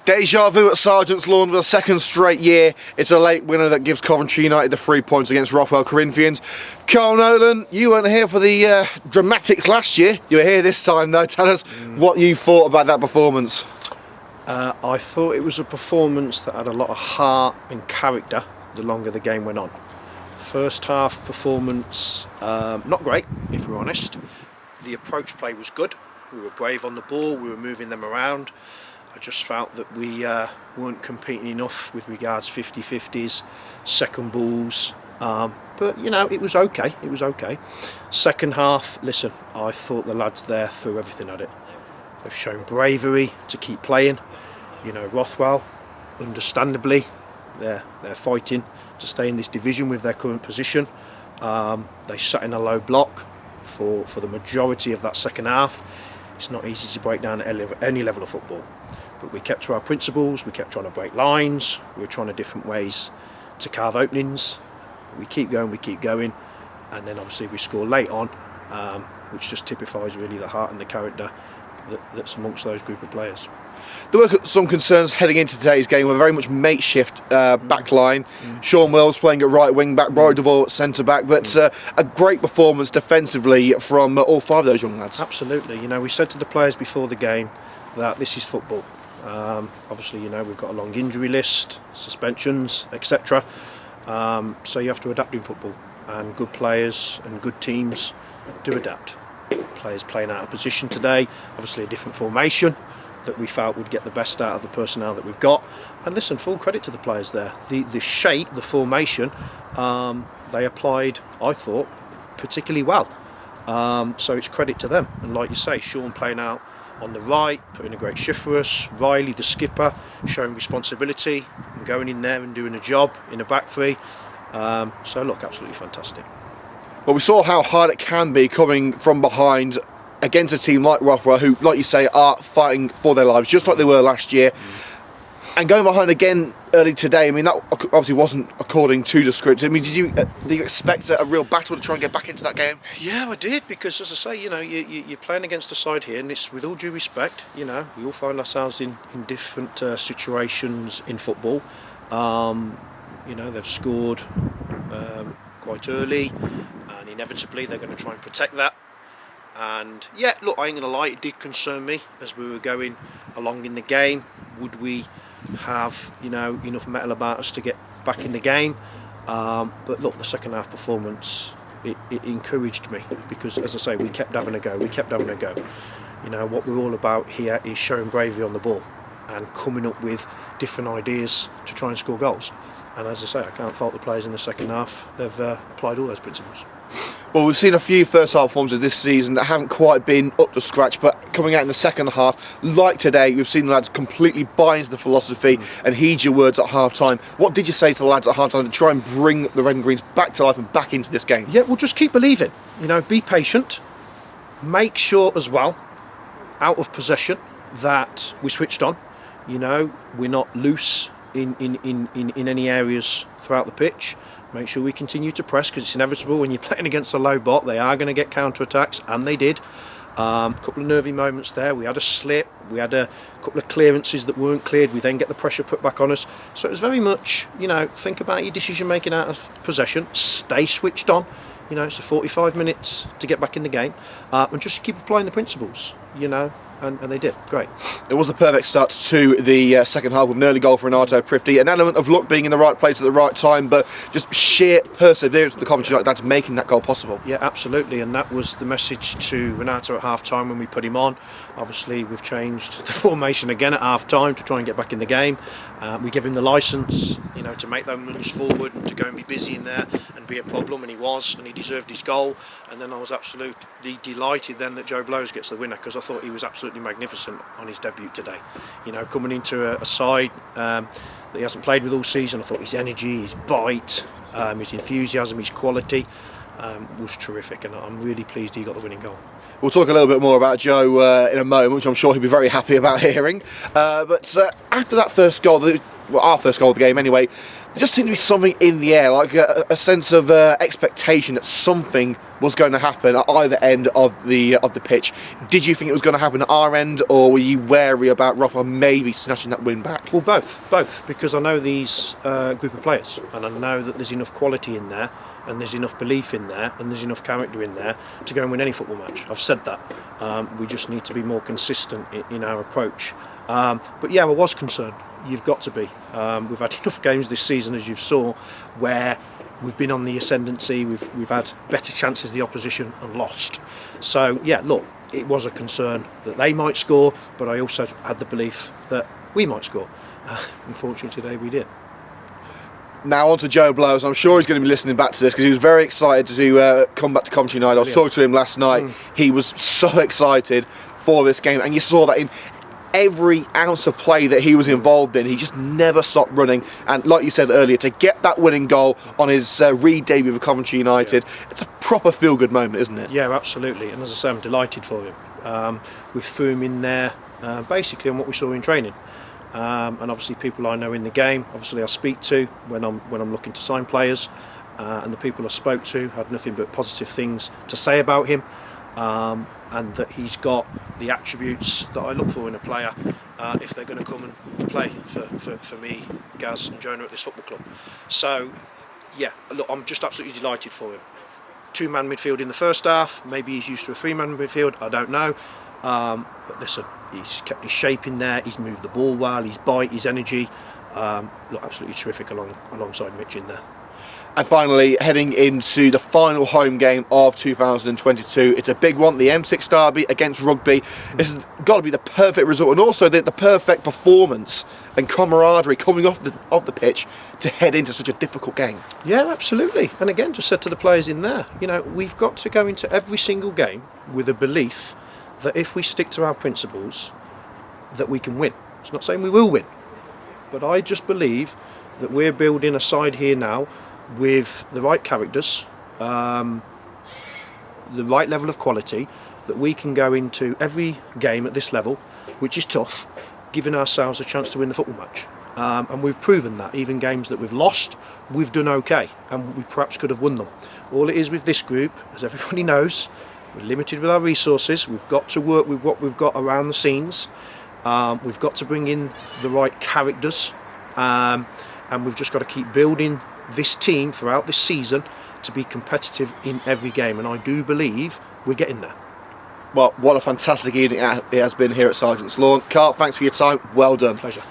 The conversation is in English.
Deja vu at Sergeant's Lawn for the second straight year. It's a late winner that gives Coventry United the 3 points against Rothwell Corinthians. Carl Nolan, you weren't here for the dramatics last year. You were here this time though. Tell us what you thought about that performance. I thought it was a performance that had a lot of heart and character the longer the game went on. First half performance, not great if we're honest. The approach play was good. We were brave on the ball, we were moving them around. I just felt that we weren't competing enough with regards 50-50s, second balls, but you know, it was okay, Second half, listen, I thought the lads there threw everything at it. They've shown bravery to keep playing. You know, Rothwell, understandably, they're fighting to stay in this division with their current position. They sat in a low block for the majority of that second half. It's not easy to break down at any level of football, but we kept to our principles, we kept trying to break lines, we were trying different ways to carve openings. We keep going, and then obviously we score late on, which just typifies really the heart and the character that's amongst those group of players. There were some concerns heading into today's game with a very much makeshift back line. Sean Wells playing at right wing back, Rory Devore at centre back, but a great performance defensively from all five of those young lads. Absolutely. You know, we said to the players before the game that this is football. Obviously, you know, we've got a long injury list, suspensions, etc. So you have to adapt in football, and good players and good teams do adapt. Players playing out of position today, obviously a different formation that we felt would get the best out of the personnel that we've got. And listen, full credit to the players there. The shape, the formation, they applied, I thought, particularly well. So it's credit to them. And like you say, Sean playing out on the right, putting a great shift for us. Riley, the skipper, showing responsibility and going in there and doing a job in a back three. So look, absolutely fantastic. Well, we saw how hard it can be coming from behind against a team like Rothwell, who, like you say, are fighting for their lives, just like they were last year. And going behind again early today, I mean, that obviously wasn't according to the script. I mean, do you expect a real battle to try and get back into that game? Yeah, I did, because as I say, you know, you're playing against a side here, and it's with all due respect, you know, we all find ourselves in different situations in football. You know, they've scored quite early, and inevitably they're going to try and protect that. And yeah, look, I ain't going to lie, it did concern me as we were going along in the game. Would we have, you know, enough metal about us to get back in the game? But look, the second half performance, it encouraged me, because as I say, we kept having a go. You know, what we're all about here is showing bravery on the ball and coming up with different ideas to try and score goals. And as I say, I can't fault the players in the second half. They've applied all those principles. Well, we've seen a few first half performances this season that haven't quite been up to scratch, but coming out in the second half, like today, we've seen the lads completely buy into the philosophy and heed your words at half time. What did you say to the lads at half time to try and bring the Red and Greens back to life and back into this game? Yeah, well, just keep believing. You know, be patient. Make sure as well, out of possession, that we switched on. You know, we're not loose in any areas throughout the pitch. Make sure we continue to press, because it's inevitable when you're playing against a low bot. They are going to get counter-attacks, and they did. A couple of nervy moments there. We had a slip, we had a couple of clearances that weren't cleared. We then get the pressure put back on us. So it was very much, you know, think about your decision making out of possession, stay switched on. You know, it's a 45 minutes to get back in the game, and just keep applying the principles, you know. And they did. Great. It was the perfect start to the second half with an early goal for Renato Prifty. An element of luck being in the right place at the right time, but just sheer perseverance with the Coventry United lads making that goal possible. Yeah, absolutely. And that was the message to Renato at half time when we put him on. Obviously, we've changed the formation again at half time to try and get back in the game. We give him the licence, you know, to make those runs forward and to go and be busy in there and be a problem, and he was, and he deserved his goal. And then I was absolutely delighted then that Joe Blows gets the winner, because I thought he was absolutely magnificent on his debut today. You know, coming into a side that he hasn't played with all season, I thought his energy, his bite, his enthusiasm, his quality was terrific, and I'm really pleased he got the winning goal. We'll talk a little bit more about Joe in a moment, which I'm sure he'll be very happy about hearing. But after that first goal, our first goal of the game anyway, there just seemed to be something in the air, like a sense of expectation that something was going to happen at either end of the pitch. Did you think it was going to happen at our end, or were you wary about Rothwell maybe snatching that win back? Well, both, because I know these group of players, and I know that there's enough quality in there, and there's enough belief in there, and there's enough character in there to go and win any football match. I've said that. We just need to be more consistent in our approach. But yeah, I was concerned. You've got to be. We've had enough games this season, as you saw, where we've been on the ascendancy. We've had better chances the opposition and lost. So yeah, look, it was a concern that they might score, but I also had the belief that we might score. Unfortunately, today we did. Now on to Joe Blows. I'm sure he's going to be listening back to this because he was very excited to come back to Coventry United. I was talking to him last night. He was so excited for this game, and you saw that in every ounce of play that he was involved in. He just never stopped running, and like you said earlier, to get that winning goal on his re-debut with Coventry United, it's a proper feel-good moment, isn't it? Yeah, absolutely. And as I say, I'm delighted for him. We threw him in there basically on what we saw in training. And obviously people I know in the game, obviously I speak to when I'm looking to sign players, and the people I spoke to had nothing but positive things to say about him, and that he's got the attributes that I look for in a player if they're going to come and play for me, Gaz and Jonah at this football club. So yeah, look, I'm just absolutely delighted for him. Two-man midfield in the first half, maybe he's used to a three-man midfield, I don't know. But listen, he's kept his shape in there, he's moved the ball well, his bite, his energy, look absolutely terrific alongside Mitch in there. And finally, heading into the final home game of 2022, it's a big one, the M6 derby against Rugby. This has got to be the perfect result, and also the perfect performance and camaraderie coming off the pitch to head into such a difficult game. Yeah, absolutely. And again, just said to the players in there, you know, we've got to go into every single game with a belief that if we stick to our principles, that we can win. It's not saying we will win, but I just believe that we're building a side here now with the right characters, the right level of quality, that we can go into every game at this level, which is tough, giving ourselves a chance to win the football match. And we've proven that. Even games that we've lost, we've done okay, and we perhaps could have won them. All it is with this group, as everybody knows, we're limited with our resources. We've got to work with what we've got around the scenes. We've got to bring in the right characters, and we've just got to keep building this team throughout this season to be competitive in every game, and I do believe we're getting there. Well, what a fantastic evening it has been here at Sergeant's Lawn. Carl, thanks for your time. Well done. Pleasure.